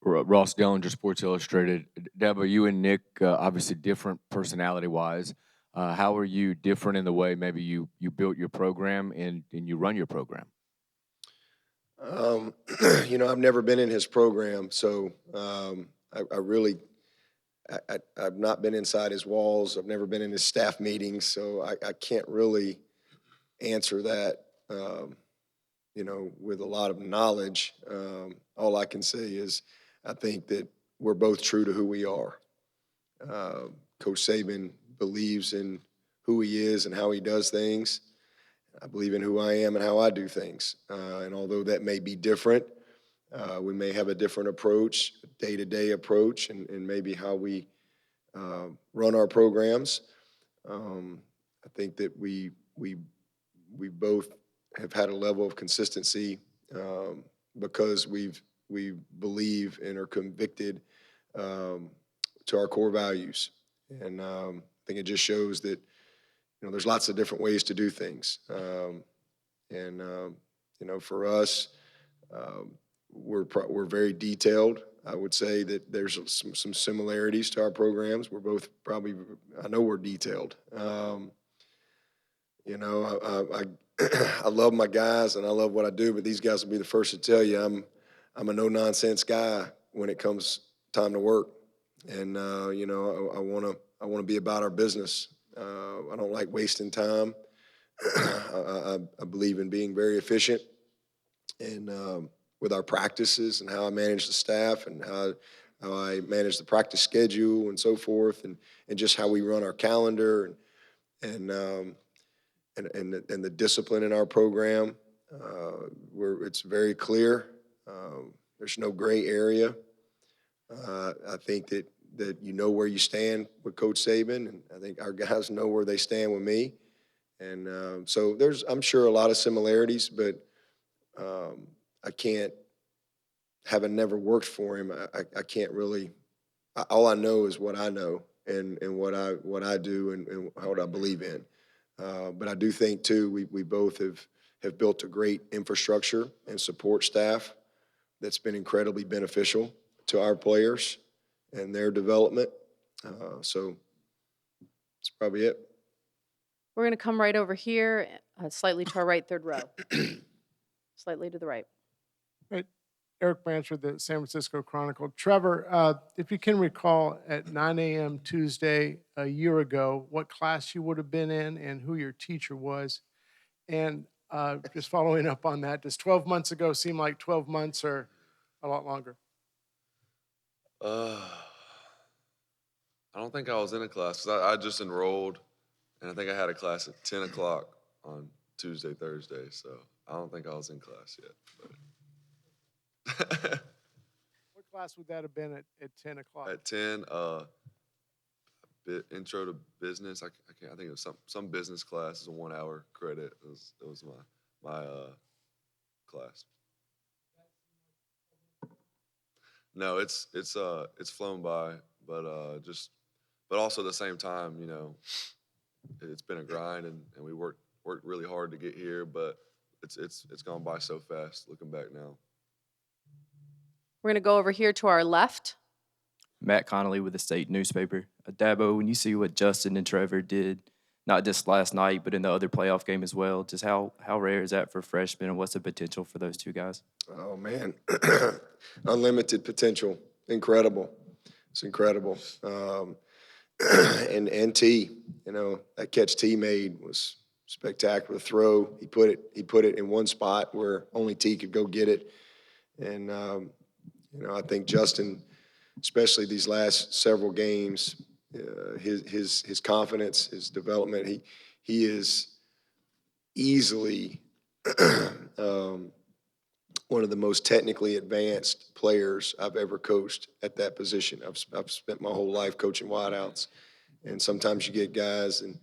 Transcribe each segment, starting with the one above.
Ross Dellinger, Sports Illustrated. Deborah, you and Nick, obviously different personality-wise. How are you different in the way maybe you built your program and you run your program? Um, I've never been in his program, so I really I've not been inside his walls. I've never been in his staff meetings, so I can't really answer that. With a lot of knowledge. All I can say is I think that we're both true to who we are. Uh, Coach Saban believes in who he is and how he does things. I believe in who I am and how I do things. And although that may be different, we may have a different approach, day-to-day approach, and maybe how we run our programs. I think that we both have had a level of consistency because we believe and are convicted um, to our core values, and I think it just shows that there's lots of different ways to do things, and for us, um, we're very detailed. I would say that there's some similarities to our programs. We're both probably, I know we're detailed. I love my guys and I love what I do, but these guys will be the first to tell you I'm a no nonsense guy when it comes time to work, and I want to be about our business. I don't like wasting time. I believe in being very efficient and with our practices and how I manage the staff and how I manage the practice schedule and so forth, and just how we run our calendar and and the discipline in our program. Where it's very clear. There's no gray area. I think that where you stand with Coach Saban, and I think our guys know where they stand with me. And so there's, I'm sure, a lot of similarities, but I can't, having never worked for him, I can't really. All I know is what I know and what I do and what I believe in. But I do think too we both have built a great infrastructure and support staff that's been incredibly beneficial to our players and their development. So that's probably it. We're going to come right over here, slightly to our right, third row. Slightly to the right. Right. Eric Bransford, the San Francisco Chronicle. Trevor, if you can recall, at 9 a.m. Tuesday a year ago, what class you would have been in and who your teacher was. And just following up on that, does 12 months ago seem like 12 months or a lot longer? Uh, I don't think I was in a class 'cause I just enrolled, and I think I had a class at 10 o'clock on Tuesday, Thursday. So I don't think I was in class yet. But What class would that have been at 10 o'clock? at 10, intro to business. I can't. I think it was some business class. It's a 1 hour credit. It was my class. No, it's flown by, but but also at the same time, it's been a grind, and we worked really hard to get here, but it's gone by so fast looking back now. We're going to go over here to our left. Matt Connolly with the State newspaper. Dabo, when you see what Justin and Trevor did, not just last night, but in the other playoff game as well, just how rare is that for freshmen, and what's the potential for those two guys? Oh man, unlimited potential, incredible. It's incredible. And T, that catch T made was spectacular throw. He put it in one spot where only T could go get it, and I think Justin, especially these last several games, his confidence, his development, he is easily one of the most technically advanced players I've ever coached at that position. I've spent my whole life coaching wideouts, and sometimes you get guys and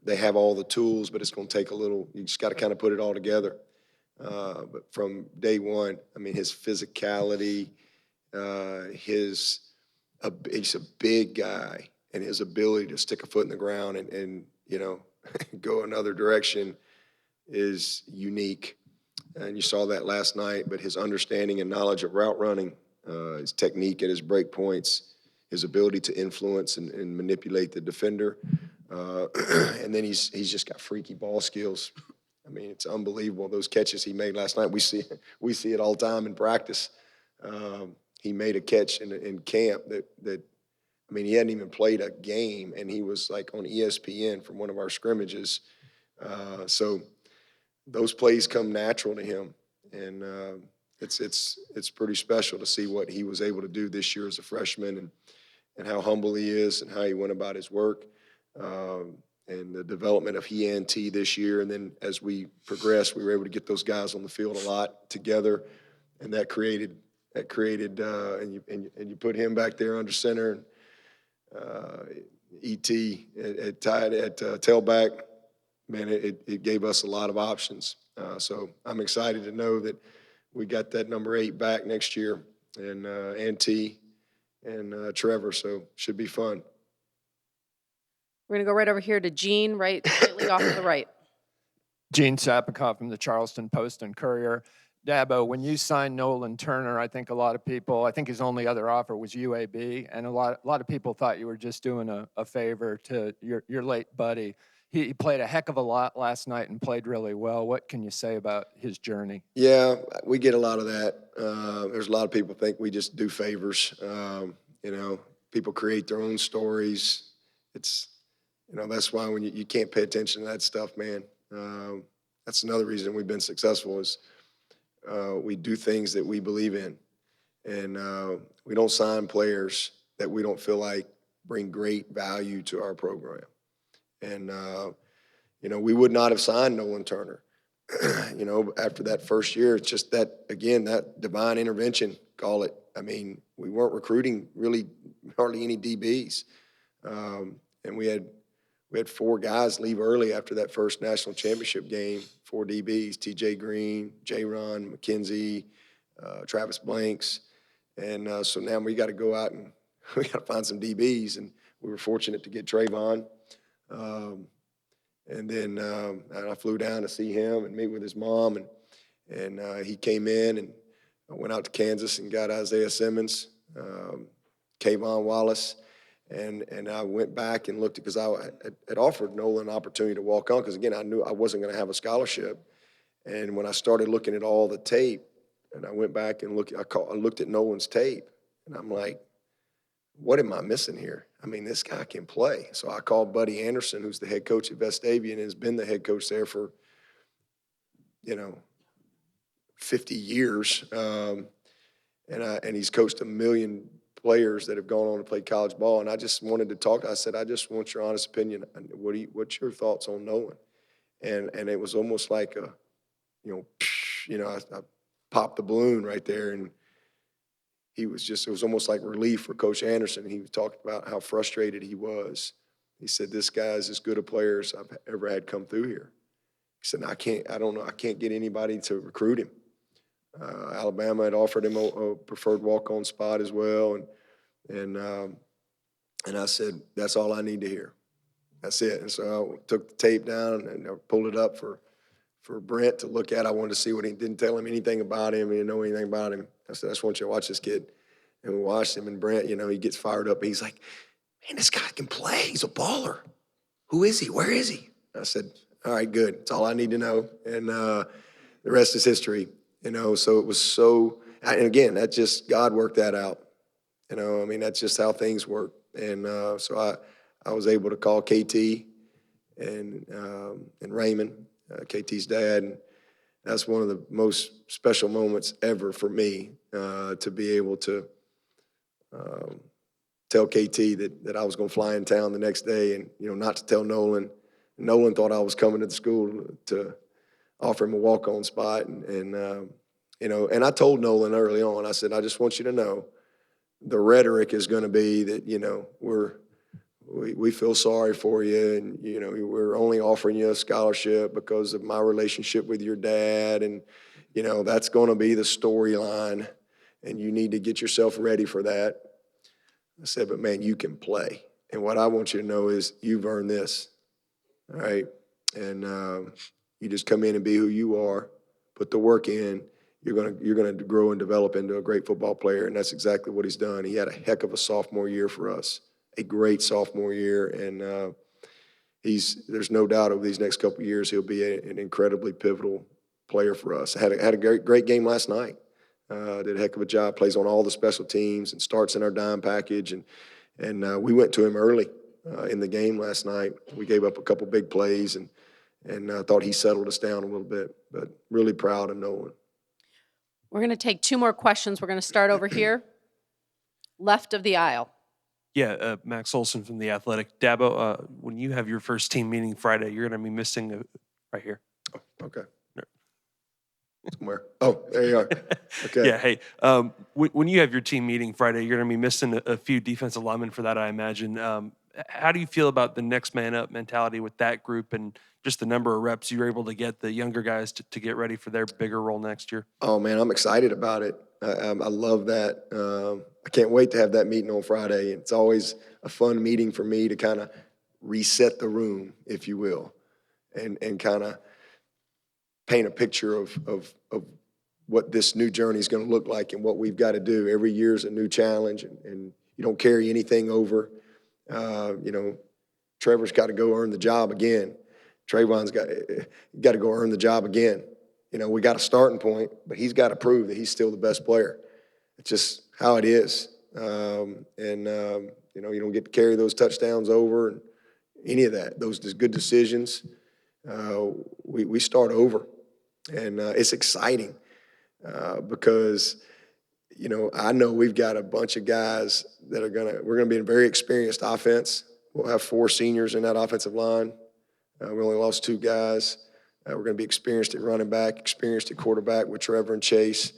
they have all the tools, but it's going to take a little. You just got to kind of put it all together. But from day one, I mean, his physicality, he's a big guy, and his ability to stick a foot in the ground and go another direction is unique. and you saw that last night. But his understanding and knowledge of route running, his technique at his break points, his ability to influence and manipulate the defender, and then he's just got freaky ball skills. I mean, it's unbelievable. Those catches he made last night, we see it all the time in practice. He made a catch in camp that I mean, he hadn't even played a game, and he was like on ESPN from one of our scrimmages. So those plays come natural to him, and it's pretty special to see what he was able to do this year as a freshman, and how humble he is, and how he went about his work, and the development of he and T this year. And then as we progressed, we were able to get those guys on the field a lot together, and that created and you put him back there under center. And, ET at tailback, man, it gave us a lot of options. So I'm excited to know that we got that number 8 back next year, and T and Trevor. So should be fun. We're going to go right over here to Gene, right, slightly off to the right. Gene Sapikoff from the Charleston Post and Courier. Dabo, when you signed Nolan Turner, I think his only other offer was UAB, and a lot of people thought you were just doing a favor to your late buddy. He played a heck of a lot last night and played really well. What can you say about his journey? Yeah, we get a lot of that. There's a lot of people think we just do favors. People create their own stories. It's, that's why when you can't pay attention to that stuff, man. That's another reason we've been successful is we do things that we believe in, and we don't sign players that we don't feel like bring great value to our program. And we would not have signed Nolan Turner, after that first year. It's just that, again, that divine intervention, call it. I mean, we weren't recruiting really hardly any DBs, and we had 4 guys leave early after that first national championship game. 4 DBs: T.J. Green, J-Ron, McKenzie, Travis Blanks. And so now we got to go out and we got to find some DBs. And we were fortunate to get Trayvon. And then I flew down to see him and meet with his mom. And he came in, and I went out to Kansas and got Isaiah Simmons, Kayvon Wallace. And I went back and looked, because I had offered Nolan an opportunity to walk on, because, again, I knew I wasn't going to have a scholarship. And when I started looking at all the tape, and I went back and I looked at Nolan's tape, and I'm like, what am I missing here? I mean, this guy can play. So I called Buddy Anderson, who's the head coach at Vestavia and has been the head coach there for, 50 years. And he's coached a million players that have gone on to play college ball, and I just wanted to talk. I said, I just want your honest opinion. What's your thoughts on Nolan? And it was almost like I popped the balloon right there, and it was almost like relief for Coach Anderson. He talked about how frustrated he was. He said, this guy is as good a player as I've ever had come through here. He said, I can't get anybody to recruit him. Alabama had offered him a preferred walk-on spot as well, and I said, that's all I need to hear. That's it. And so I took the tape down and I pulled it up for Brent to look at. I wanted to see what he didn't tell him anything about him. He didn't know anything about him. I said, I just want you to watch this kid. And we watched him, and Brent, he gets fired up. He's like, man, this guy can play. He's a baller. Who is he? Where is he? I said, all right, good. That's all I need to know. And the rest is history. So it was so, and again, that just, God worked that out. That's just how things work. And so I was able to call KT and Raymond, KT's dad. And that's one of the most special moments ever for me, to be able to tell KT that I was going to fly in town the next day, and, not to tell Nolan. Nolan thought I was coming to the school to offer him a walk-on spot. And I told Nolan early on, I said, I just want you to know the rhetoric is going to be that, we feel sorry for you, and, we're only offering you a scholarship because of my relationship with your dad. And, that's going to be the storyline, and you need to get yourself ready for that. I said, but man, you can play. And what I want you to know is you've earned this. All right. And you just come in and be who you are, put the work in, you're gonna grow and develop into a great football player, and that's exactly what he's done. He had a heck of a sophomore year for us, a great sophomore year, and there's no doubt over these next couple of years he'll be an incredibly pivotal player for us. Had a great game last night. Did a heck of a job. Plays on all the special teams and starts in our dime package, and we went to him early in the game last night. We gave up a couple big plays, and thought he settled us down a little bit. But really proud of Nolan. We're going to take 2 more questions. We're going to start over here, left of the aisle. Yeah, Max Olson from The Athletic. Dabo, when you have your first team meeting Friday, you're going to be missing right here. Oh, okay. Somewhere. Oh, there you are. Okay. Yeah, hey, when you have your team meeting Friday, you're going to be missing a few defensive linemen for that, I imagine. How do you feel about the next man up mentality with that group and just the number of reps you're able to get the younger guys to get ready for their bigger role next year? Oh, man, I'm excited about it. I love that. I can't wait to have that meeting on Friday. It's always a fun meeting for me to kind of reset the room, if you will, and kind of paint a picture of what this new journey is going to look like and what we've got to do. Every year is a new challenge, and you don't carry anything over. Trevor's got to go earn the job again. Trayvon's got to go earn the job again. We got a starting point, but he's got to prove that he's still the best player. It's just how it is. You don't get to carry those touchdowns over and any of that. Those good decisions. We start over, and it's exciting because I know we've got a bunch of guys that we're gonna be a very experienced offense. We'll have 4 seniors in that offensive line. We only lost 2 guys. We're going to be experienced at running back, experienced at quarterback with Trevor and Chase,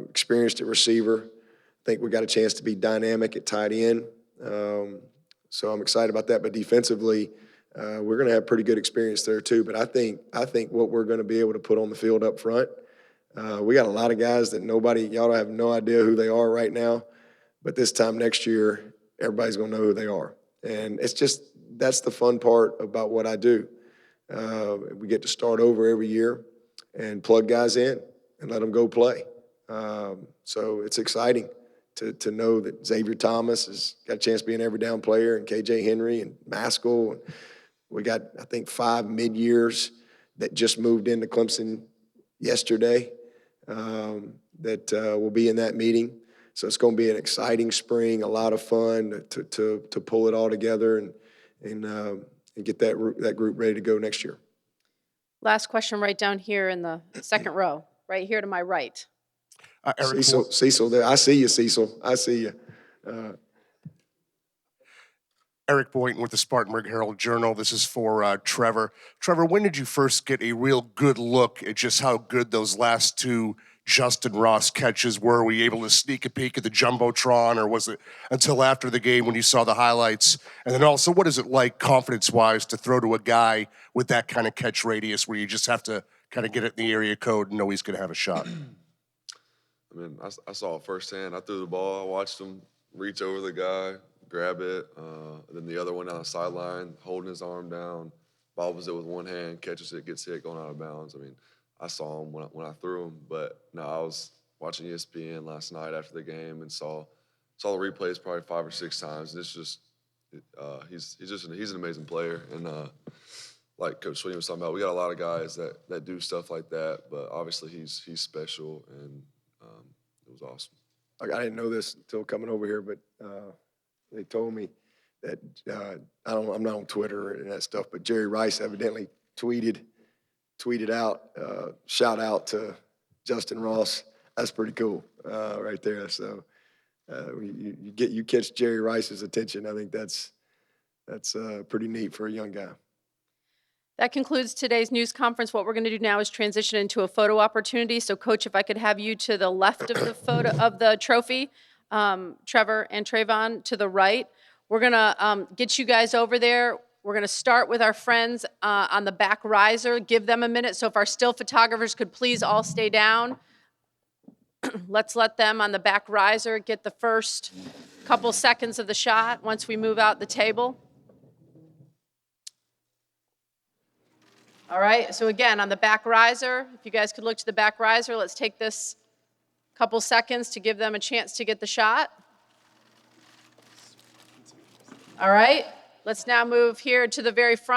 experienced at receiver. I think we got a chance to be dynamic at tight end. So I'm excited about that. But defensively, we're going to have pretty good experience there too. But I think what we're going to be able to put on the field up front, we got a lot of guys that y'all have no idea who they are right now. But this time next year, everybody's going to know who they are. And that's the fun part about what I do. We get to start over every year and plug guys in and let them go play. So it's exciting to know that Xavier Thomas has got a chance to be an every down player, and KJ Henry and Maskell. We got, I think, 5 mid-years that just moved into Clemson yesterday that will be in that meeting. So it's going to be an exciting spring, a lot of fun to pull it all together and get that group ready to go next year. Last question right down here in the second row, right here to my right. Cecil there. I see you, Cecil. I see you. Eric Boynton with the Spartanburg Herald-Journal. This is for Trevor. Trevor, when did you first get a real good look at just how good those last 2 Justin Ross catches were? Were you able to sneak a peek at the Jumbotron, or was it until after the game when you saw the highlights? And then also, what is it like confidence-wise to throw to a guy with that kind of catch radius where you just have to kind of get it in the area code and know he's going to have a shot? I mean, I saw it firsthand. I threw the ball. I watched him reach over the guy, grab it. Then the other one down the sideline, holding his arm down, bobbles it with one hand, catches it, gets hit, going out of bounds. I mean, I saw him when I threw him, but no, I was watching ESPN last night after the game and saw the replays probably 5 or 6 times. And it's just he's an amazing player. And like Coach Sweeney was talking about, we got a lot of guys that do stuff like that, but obviously he's special, and it was awesome. I didn't know this until coming over here, but they told me that I'm not on Twitter and that stuff, but Jerry Rice evidently tweeted out, shout out to Justin Ross. That's pretty cool right there. So you catch Jerry Rice's attention. I think that's pretty neat for a young guy. That concludes today's news conference. What we're going to do now is transition into a photo opportunity. So, Coach, if I could have you to the left of the photo of the trophy, Trevor and Trayvon to the right. We're going to get you guys over there. We're going to start with our friends on the back riser. Give them a minute. So if our still photographers could please all stay down. Let's let them on the back riser get the first couple seconds of the shot once we move out the table. All right, so again, on the back riser, if you guys could look to the back riser, let's take this couple seconds to give them a chance to get the shot. All right, let's now move here to the very front.